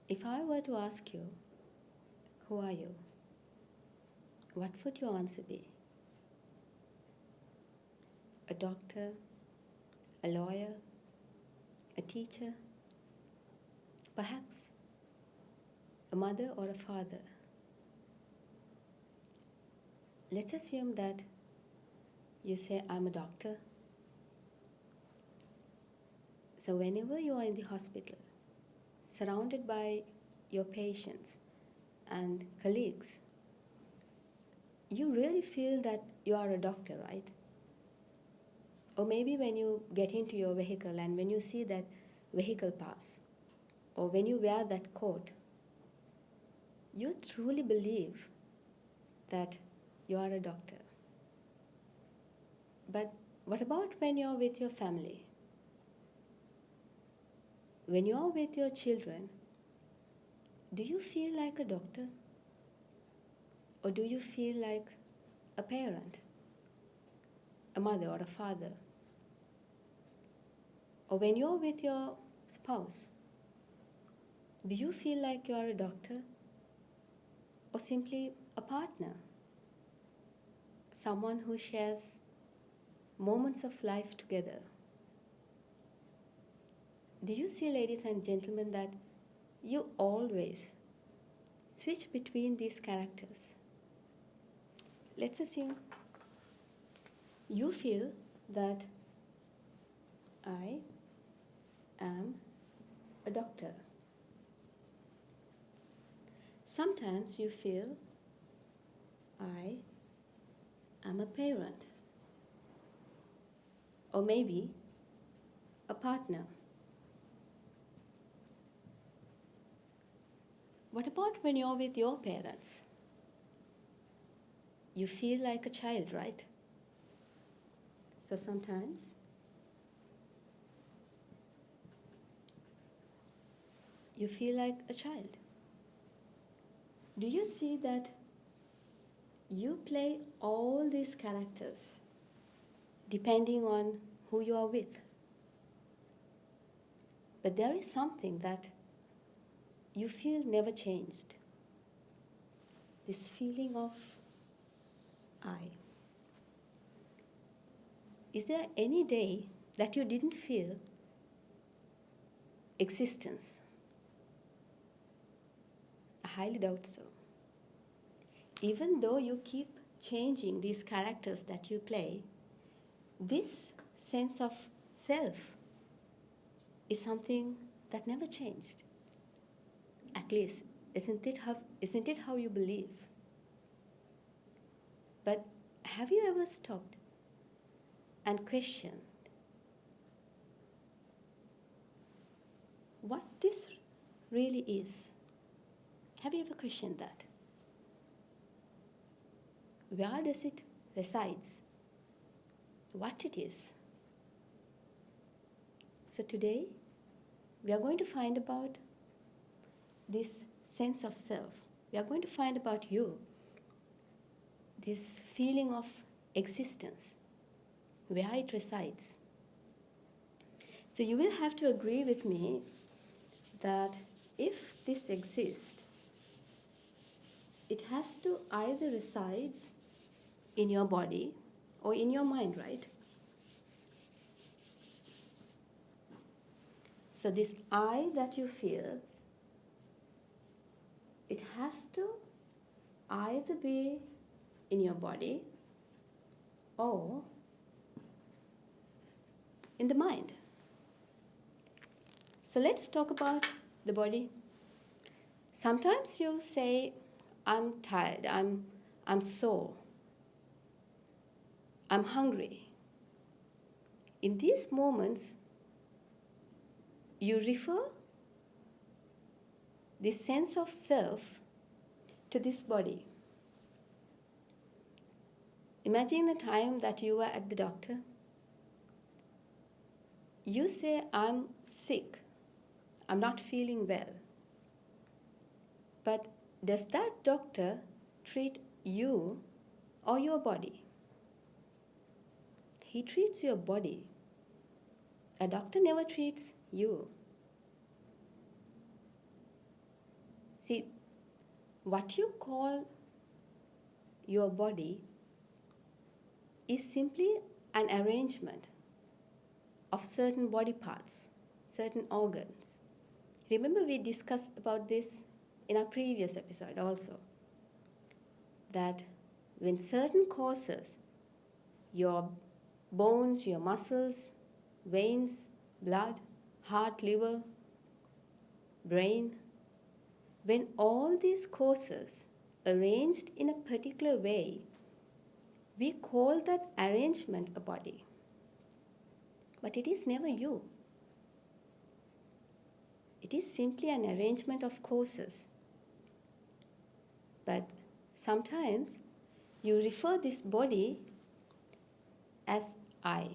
If I were to ask you, who are you? What would your answer be? A doctor, a lawyer, a teacher, perhaps a mother or a father. Let's assume that you say, I'm a doctor. So whenever you are in the hospital, surrounded by your patients and colleagues, you really feel that you are a doctor, right? Or maybe when you get into your vehicle and when you see that vehicle pass, or when you wear that coat, you truly believe that you are a doctor. But what about when you're with your family? When you're with your children, do you feel like a doctor? Or do you feel like a parent, a mother or a father? Or when you're with your spouse, do you feel like you are a doctor? Or simply a partner? Someone who shares moments of life together? Do you see, ladies and gentlemen, that you always switch between these characters? Let's assume you feel that I am a doctor. Sometimes you feel I am a parent, or maybe a partner. What about when you're with your parents? You feel like a child, right? So sometimes you feel like a child. Do you see that you play all these characters depending on who you are with? But there is something that you feel never changed. This feeling of I. Is there any day that you didn't feel existence? I highly doubt so. Even though you keep changing these characters that you play, this sense of self is something that never changed. At least, isn't it how you believe? But have you ever stopped and questioned what this really is? Have you ever questioned that? Where does it resides? What it is? So today, we are going to find about this sense of self. We are going to find about you, this feeling of existence, where it resides. So you will have to agree with me that if this exists, it has to either resides in your body or in your mind, right? So this I that you feel, it has to either be in your body or in the mind. So let's talk about the body. Sometimes you say, I'm tired, I'm sore, I'm hungry. In these moments, you refer this sense of self to this body. Imagine a time that you were at the doctor. You say, I'm sick, I'm not feeling well. But does that doctor treat you or your body? He treats your body. A doctor never treats you. See, what you call your body is simply an arrangement of certain body parts, certain organs. Remember, we discussed about this in our previous episode also, that when certain causes, your bones, your muscles, veins, blood, heart, liver, brain, when all these causes arranged in a particular way, we call that arrangement a body. But it is never you. It is simply an arrangement of causes. But sometimes you refer this body as I.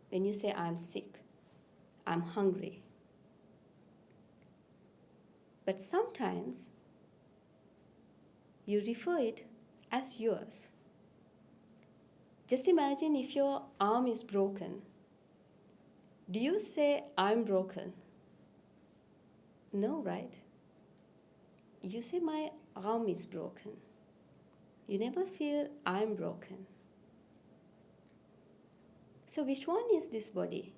When you say, I'm sick, I'm hungry. But sometimes you refer it as yours. Just imagine if your arm is broken. Do you say, I'm broken? No, right? You say, my arm is broken. You never feel, I'm broken. So which one is this body?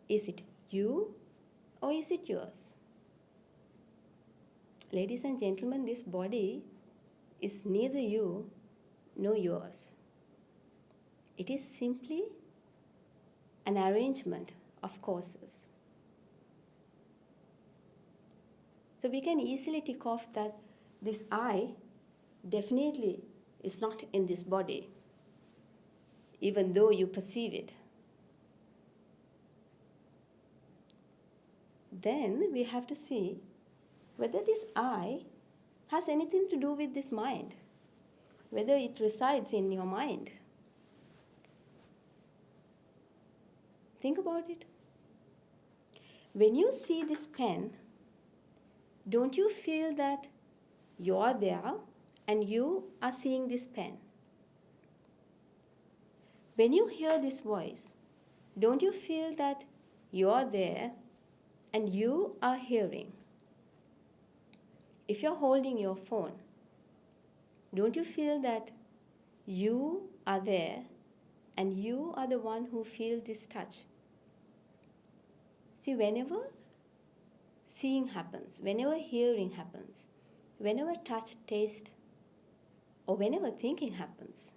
Is it you or is it yours? Ladies and gentlemen, this body is neither you nor yours. It is simply an arrangement of causes. So we can easily tick off that this I definitely is not in this body, even though you perceive it. Then we have to see whether this I has anything to do with this mind, whether it resides in your mind. Think about it. When you see this pen, don't you feel that you are there and you are seeing this pen? When you hear this voice, don't you feel that you are there and you are hearing? If you're holding your phone, don't you feel that you are there and you are the one who feels this touch? See, whenever seeing happens, whenever hearing happens, whenever touch, taste, or whenever thinking happens,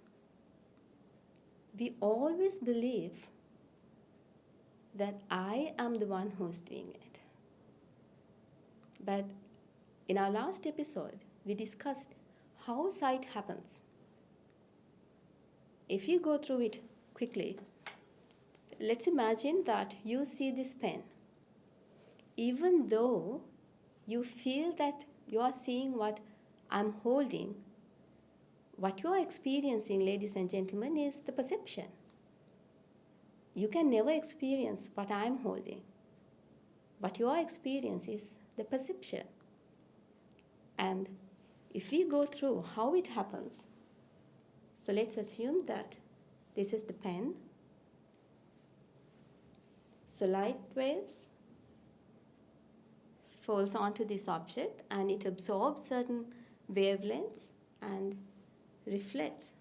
we always believe that I am the one who's doing it. But in our last episode, we discussed how sight happens. If you go through it quickly, let's imagine that you see this pen. Even though you feel that you are seeing what I'm holding, what you are experiencing, ladies and gentlemen, is the perception. You can never experience what I'm holding. What you are experiencing is the perception. And if we go through how it happens, so let's assume that this is the pen. So light waves falls onto this object and it absorbs certain wavelengths and reflects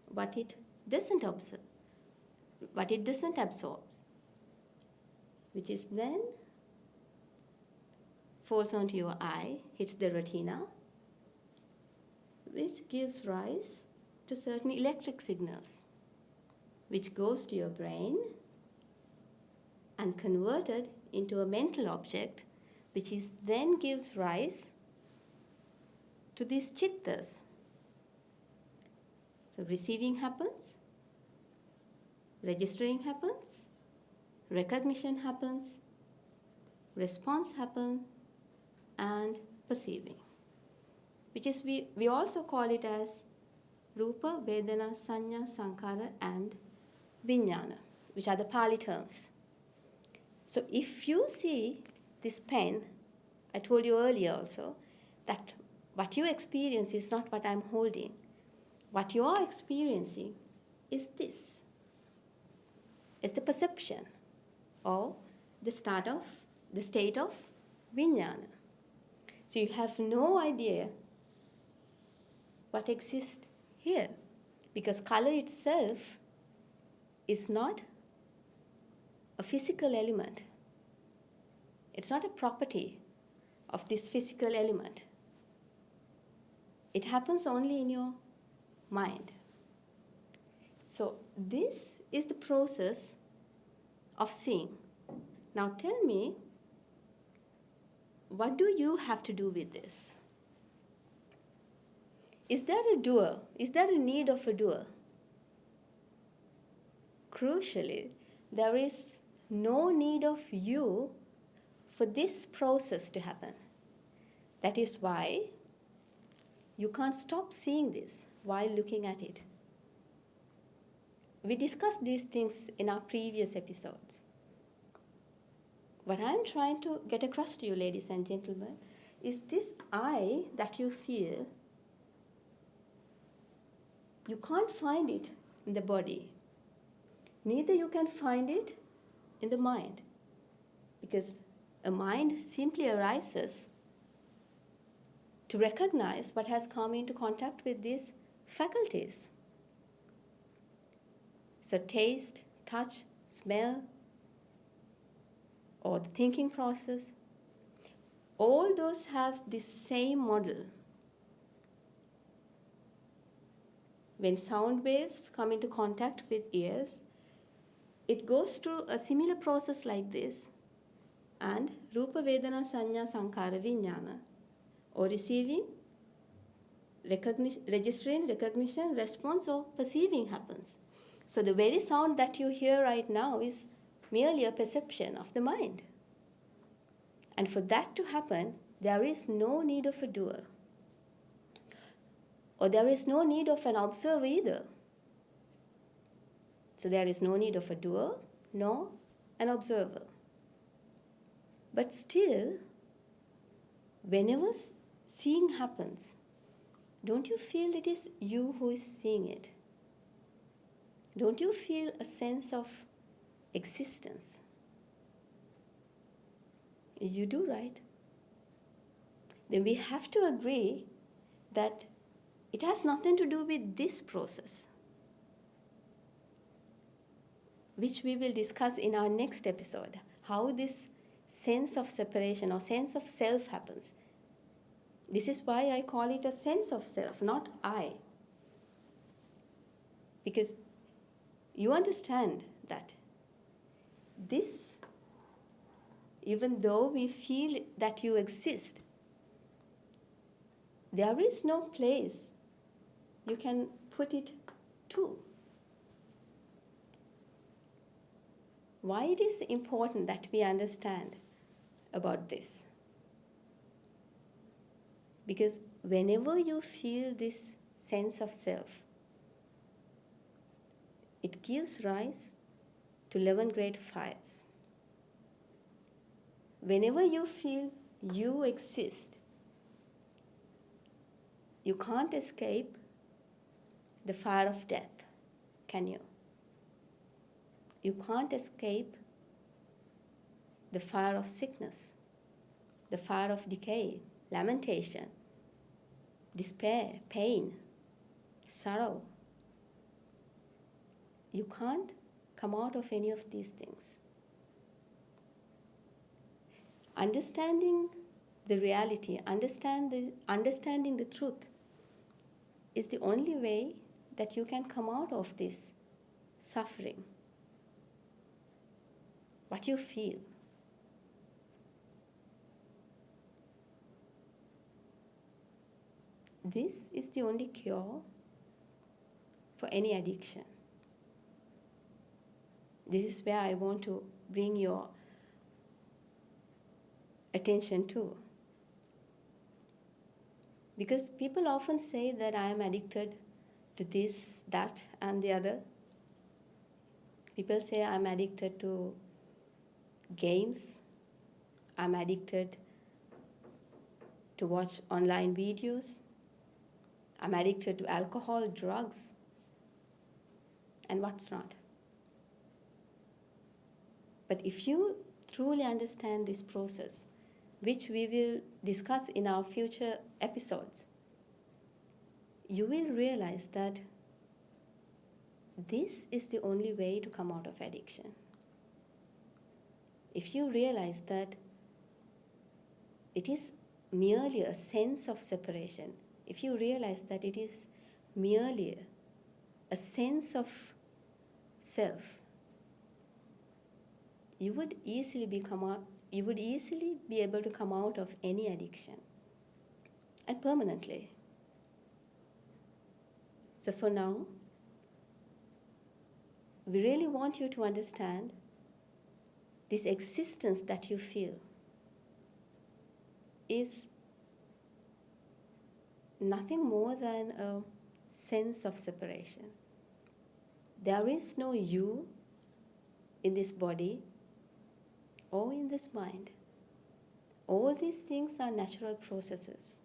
what it doesn't observe, what it doesn't absorb, which is then falls onto your eye, hits the retina, which gives rise to certain electric signals, which goes to your brain and converted into a mental object, which is then gives rise to these chittas. So receiving happens, registering happens, recognition happens, response happens, and perceiving, which is we also call it as Rupa, Vedana, Sanya, Sankara, and Vijnana, which are the Pali terms. So if you see this pen, I told you earlier also that what you experience is not what I'm holding. What you are experiencing is this. It's the perception or the state of Vijnana. So you have no idea what exists here, because color itself is not a physical element. It's not a property of this physical element. It happens only in your mind. So this is the process of seeing. Now tell me, what do you have to do with this? Is there a doer? Is there a need of a doer? Crucially, there is no need of you for this process to happen. That is why you can't stop seeing this while looking at it. We discussed these things in our previous episodes. What I'm trying to get across to you, ladies and gentlemen, is this I that you feel, you can't find it in the body. Neither you can find it in the mind, because a mind simply arises to recognize what has come into contact with these faculties. So taste, touch, smell, or the thinking process, all those have the same model. When sound waves come into contact with ears, it goes through a similar process like this, and Rupa Vedana Sanya Sankara Vijnana, or receiving, registering, recognition, response, or perceiving happens. So the very sound that you hear right now is merely a perception of the mind. And for that to happen, there is no need of a doer. Or there is no need of an observer either. So there is no need of a doer, nor an observer. But still, whenever seeing happens, don't you feel it is you who is seeing it? Don't you feel a sense of existence? You do, right? Then we have to agree that it has nothing to do with this process, which we will discuss in our next episode, how this sense of separation or sense of self happens. This is why I call it a sense of self, not I. Because you understand that this, even though we feel that you exist, there is no place you can put it to. Why it is important that we understand about this? Because whenever you feel this sense of self, it gives rise to 11 great fires. Whenever you feel you exist, you can't escape the fire of death, can you? You can't escape the fire of sickness, the fire of decay, lamentation, despair, pain, sorrow. You can't come out of any of these things. Understanding the reality, understanding the truth is the only way that you can come out of this suffering. What you feel. This is the only cure for any addiction. This is where I want to bring your attention to. Because people often say that I am addicted to this, that, and the other. People say I'm addicted to games. I'm addicted to watch online videos. I'm addicted to alcohol, drugs, and what's not. But if you truly understand this process, which we will discuss in our future episodes, you will realize that this is the only way to come out of addiction. If you realize that it is merely a sense of separation, if you realize that it is merely a sense of self, you would easily be able to come out of any addiction, and permanently. So for now, we really want you to understand this existence that you feel is nothing more than a sense of separation. There is no you in this body or in this mind. All these things are natural processes.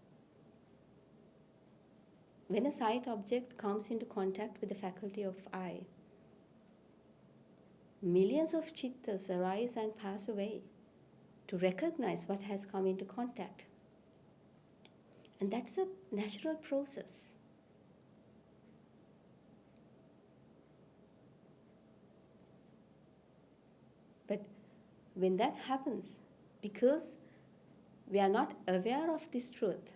When a sight object comes into contact with the faculty of eye, millions of chittas arise and pass away to recognize what has come into contact. And that's a natural process. But when that happens, because we are not aware of this truth,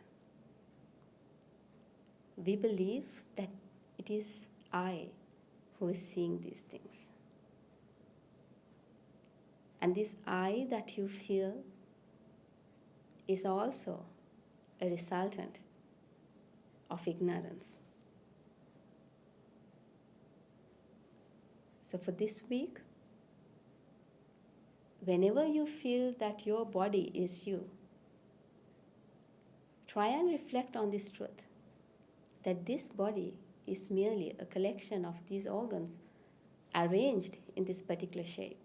we believe that it is I who is seeing these things. And this I that you feel is also a resultant of ignorance. So for this week, whenever you feel that your body is you, try and reflect on this truth, that this body is merely a collection of these organs arranged in this particular shape.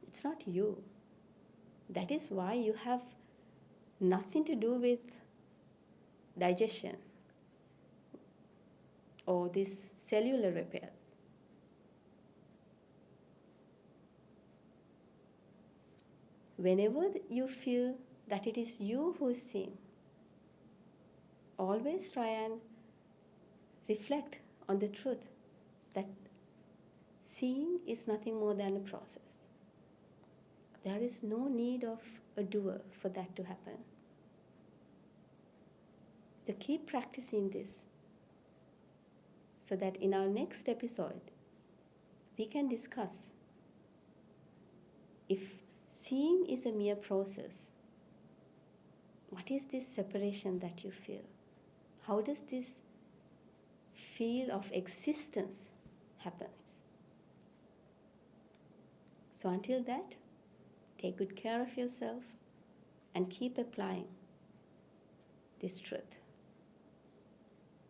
It's not you. That is why you have nothing to do with digestion or these cellular repairs. Whenever you feel that it is you who is seeing, always try and reflect on the truth that seeing is nothing more than a process. There is no need of a doer for that to happen. So keep practicing this so that in our next episode, we can discuss if seeing is a mere process, what is this separation that you feel? How does this feel of existence happens? So until that, take good care of yourself and keep applying this truth.